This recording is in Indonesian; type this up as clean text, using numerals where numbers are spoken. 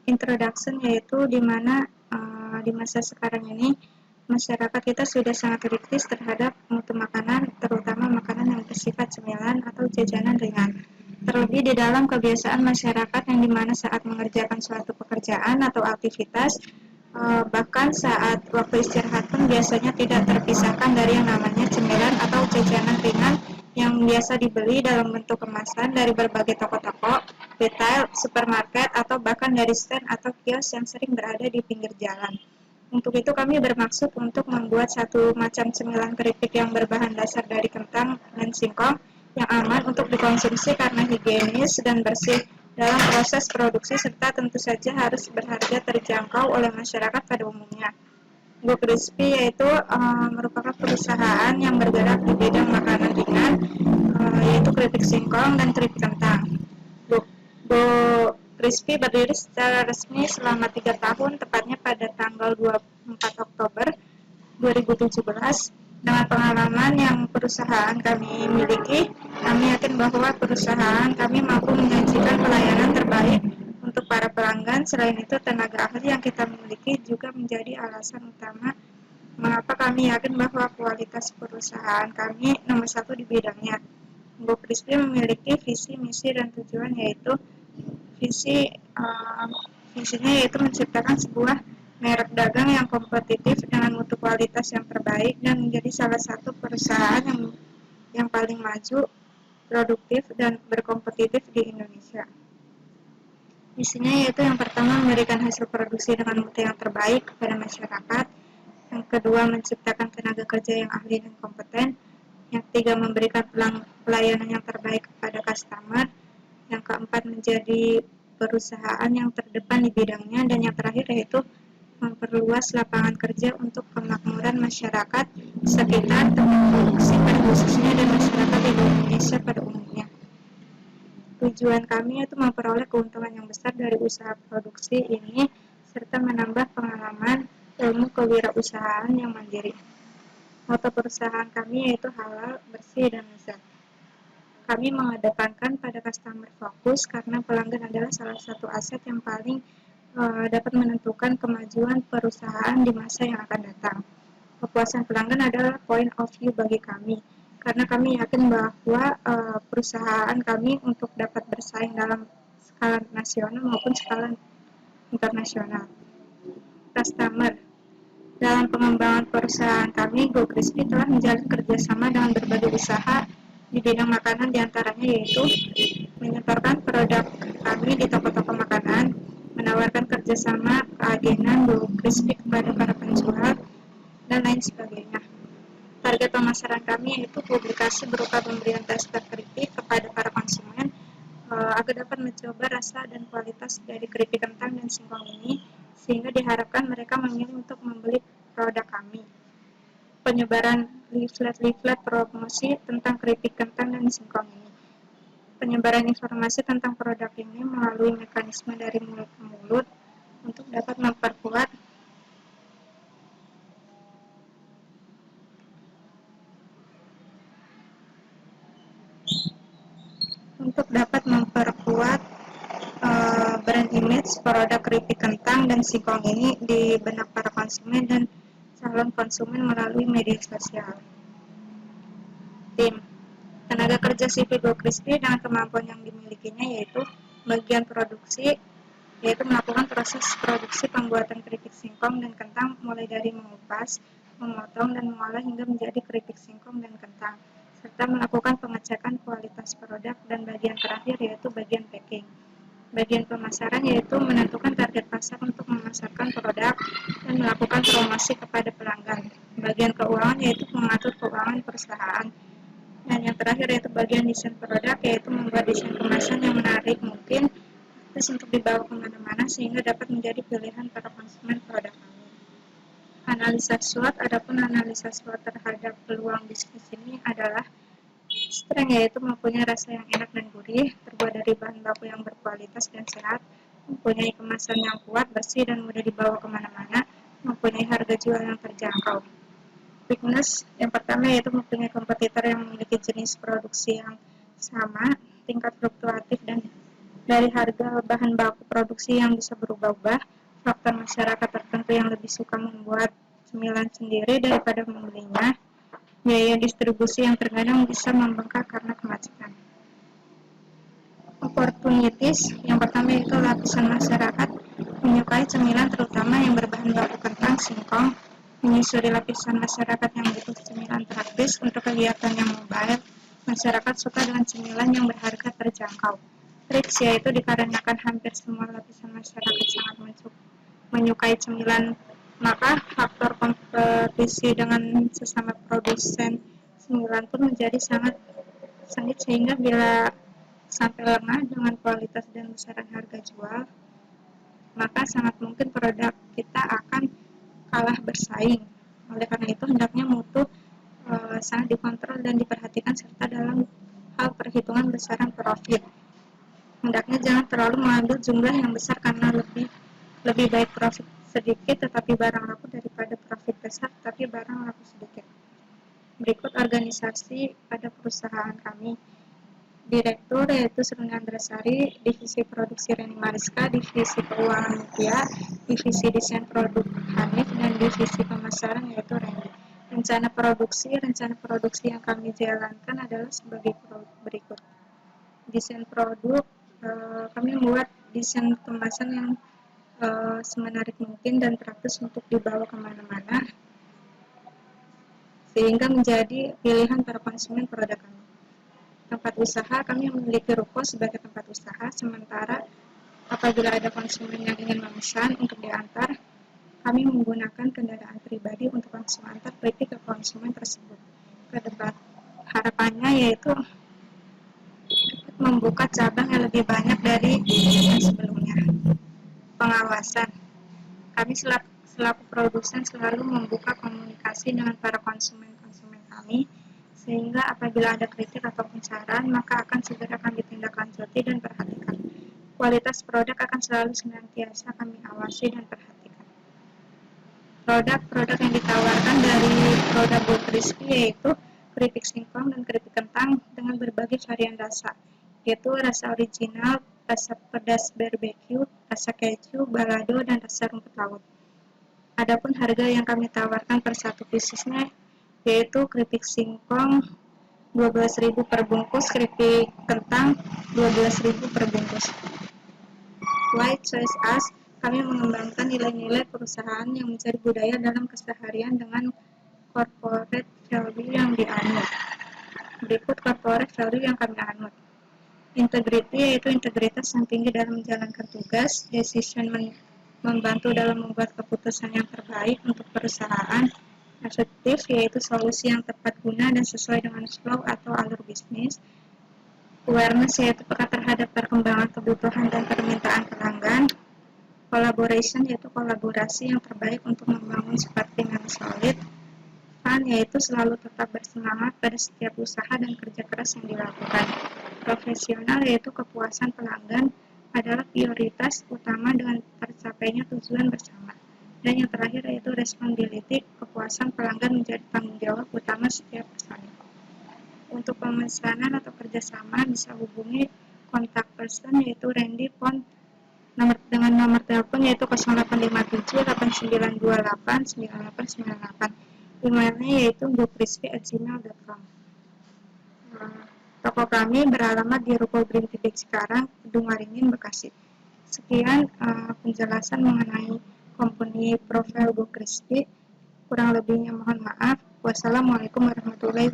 introduction, yaitu di mana di masa sekarang ini masyarakat kita sudah sangat kritis terhadap mutu makanan, terutama makanan yang bersifat cemilan atau jajanan ringan. Terlebih di dalam kebiasaan masyarakat yang dimana saat mengerjakan suatu pekerjaan atau aktivitas, bahkan saat waktu istirahat pun biasanya tidak terpisahkan dari yang namanya cemilan atau jajanan ringan yang biasa dibeli dalam bentuk kemasan dari berbagai toko-toko, retail, supermarket, atau bahkan dari stand atau kios yang sering berada di pinggir jalan. Untuk itu kami bermaksud untuk membuat satu macam cemilan keripik yang berbahan dasar dari kentang dan singkong yang aman untuk dikonsumsi karena higienis dan bersih dalam proses produksi serta tentu saja harus berharga terjangkau oleh masyarakat pada umumnya. Go Crispy yaitu merupakan perusahaan yang bergerak di bidang makanan ringan, yaitu keripik singkong dan keripik kentang. Go Crispy berdiri secara resmi selama 3 tahun, tepatnya pada tanggal 24 Oktober 2017. Dengan pengalaman yang perusahaan kami miliki, kami yakin bahwa perusahaan kami mampu menyajikan pelayanan terbaik untuk para pelanggan. Selain itu, tenaga ahli yang kita miliki juga menjadi alasan utama mengapa kami yakin bahwa kualitas perusahaan kami nomor satu di bidangnya. Go Crispy memiliki visi, misi, dan tujuan, yaitu visi visinya yaitu menciptakan sebuah merek dagang yang kompetitif dengan mutu kualitas yang terbaik dan menjadi salah satu perusahaan yang paling maju, produktif, dan berkompetitif di Indonesia. Misinya yaitu yang pertama memberikan hasil produksi dengan mutu yang terbaik kepada masyarakat, yang kedua menciptakan tenaga kerja yang ahli dan kompeten, yang ketiga memberikan pelayanan yang terbaik kepada customer, yang keempat menjadi perusahaan yang terdepan di bidangnya, dan yang terakhir yaitu memperluas lapangan kerja untuk kemakmuran masyarakat sekitar tempat produksi pada khususnya dan masyarakat di Indonesia pada umumnya. Tujuan kami yaitu memperoleh keuntungan yang besar dari usaha produksi ini serta menambah pengalaman ilmu kewirausahaan yang mandiri. Moto perusahaan kami yaitu halal, bersih, dan lezat. Kami mengedepankan pada customer fokus karena pelanggan adalah salah satu aset yang paling dapat menentukan kemajuan perusahaan di masa yang akan datang. Kepuasan pelanggan adalah point of view bagi kami, karena kami yakin bahwa perusahaan kami untuk dapat bersaing dalam skala nasional maupun skala internasional. Customer. Dalam pengembangan perusahaan kami, Go Crispy telah menjalin kerjasama dengan berbagai usaha di bidang makanan, diantaranya yaitu menyetorkan produk kami di toko-toko makanan, menawarkan kerjasama keagenan Go Crispy kepada para penjual, dan lain sebagainya. Target pemasaran kami yaitu publikasi berupa pemberian tester keripik kepada para konsumen agar dapat mencoba rasa dan kualitas dari keripik kentang dan singkong ini, sehingga diharapkan mereka memilih untuk membeli produk kami. Penyebaran leaflet promosi tentang keripik kentang dan singkong ini. Penyebaran informasi tentang produk ini melalui mekanisme dari mulut ke mulut untuk dapat memperkuat brand image produk keripik kentang dan singkong ini di benak para konsumen dan calon konsumen melalui media sosial. Tim tenaga kerja sipil Go Crispy dengan kemampuan yang dimilikinya yaitu bagian produksi, yaitu melakukan proses produksi pembuatan keripik singkong dan kentang mulai dari mengupas, memotong, dan mengolah hingga menjadi keripik singkong dan kentang, serta melakukan pengecekan kualitas produk, dan bagian terakhir yaitu bagian packing. Bagian pemasaran yaitu menentukan target pasar untuk memasarkan produk dan melakukan promosi kepada pelanggan. Bagian keuangan yaitu mengatur keuangan perusahaan. Dan yang terakhir yaitu bagian desain produk, yaitu membuat desain kemasan yang menarik mungkin terus untuk dibawa kemana-mana sehingga dapat menjadi pilihan para konsumen produk kami. Analisa SWOT. Adapun analisa SWOT terhadap peluang bisnis ini adalah strength, yaitu mempunyai rasa yang enak dan gurih, terbuat dari bahan baku yang berkualitas dan sehat, mempunyai kemasan yang kuat, bersih, dan mudah dibawa kemana-mana, mempunyai harga jual yang terjangkau. Weakness yang pertama yaitu mempunyai kompetitor yang memiliki jenis produksi yang sama, tingkat fluktuatif dan Dari harga bahan baku produksi yang bisa berubah-ubah, faktor masyarakat tertentu yang lebih suka membuat cemilan sendiri daripada membelinya, biaya distribusi yang terkadang bisa membengkak karena kemacetan. Opportunities, yang pertama itu lapisan masyarakat menyukai cemilan terutama yang berbahan baku kentang, singkong, menyusuri lapisan masyarakat yang butuh cemilan praktis untuk kegiatan yang mobile. Masyarakat suka dengan cemilan yang berharga terjangkau. Tricks yaitu dikarenakan hampir semua lapisan masyarakat sangat menyukai cemilan, maka faktor kompetisi dengan sesama produsen cemilan pun menjadi sangat sengit, sehingga bila sampai lengah dengan kualitas dan besaran harga jual, maka sangat mungkin produk kita akan kalah bersaing. Oleh karena itu, hendaknya mutu sangat dikontrol dan diperhatikan serta dalam hal perhitungan besaran profit. Hendaknya jangan terlalu mengambil jumlah yang besar karena lebih baik profit sedikit tetapi barang laku daripada profit besar tapi barang laku sedikit. Berikut organisasi pada perusahaan kami. Direktur yaitu Sri Andrasari, Divisi Produksi Reni Mariska, Divisi Keuangan Mutia, Divisi Desain Produk Hanif, dan Divisi Pemasaran yaitu Randy. Rencana produksi yang kami jalankan adalah sebagai berikut. Desain produk, kami membuat desain kemasan yang semenarik mungkin dan praktis untuk dibawa kemana-mana, sehingga menjadi pilihan para konsumen produk kami. Tempat usaha, kami memiliki ruko sebagai tempat usaha, sementara apabila ada konsumen yang ingin memesan untuk diantar, kami menggunakan kendaraan pribadi untuk langsung antar beli ke konsumen tersebut. Ke depan, harapannya yaitu membuka cabang yang lebih banyak dari yang sebelumnya. Pengawasan, kami selaku produsen selalu membuka komunikasi dengan para konsumen-konsumen kami, sehingga apabila ada kritik ataupun saran, maka akan segera kami tindaklanjuti dan perhatikan. Kualitas produk akan selalu senantiasa kami awasi dan perhatikan. Produk-produk yang ditawarkan dari produk Go Crispy yaitu keripik singkong dan keripik kentang dengan berbagai varian rasa, yaitu rasa original, rasa pedas barbecue, rasa keju, balado, dan rasa rumput laut. Adapun harga yang kami tawarkan per satu piecesnya yaitu keripik singkong 12.000 per bungkus, keripik kentang 12.000 per bungkus. Why choose us? Kami mengembangkan nilai-nilai perusahaan yang menjadi budaya dalam keseharian dengan corporate value yang dianut. Berikut corporate value yang kami anut. Integrity yaitu integritas yang tinggi dalam menjalankan tugas, decision membantu dalam membuat keputusan yang terbaik untuk perusahaan, efektif yaitu solusi yang tepat guna dan sesuai dengan flow atau alur bisnis, awareness yaitu peka terhadap perkembangan kebutuhan dan permintaan pelanggan, collaboration yaitu kolaborasi yang terbaik untuk membangun sifat tim yang solid, fun yaitu selalu tetap bersemangat pada setiap usaha dan kerja keras yang dilakukan, profesional yaitu kepuasan pelanggan adalah prioritas utama dengan tercapainya tujuan bersama. Dan yang terakhir yaitu responsibility, kepuasan pelanggan menjadi tanggung jawab utama setiap personil. Untuk pemesanan atau kerjasama bisa hubungi kontak person yaitu Randy Pon dengan nomor telepon yaitu 0857 8928 9898. Emailnya yaitu gocrispi@gmail.com. Toko kami beralamat di Ruko Green Titik Cikarang, Kedung Waringin, Bekasi. Sekian penjelasan mengenai company profile Go Crispy. Kurang lebihnya mohon maaf. Wassalamualaikum warahmatullahi wabarakatuh.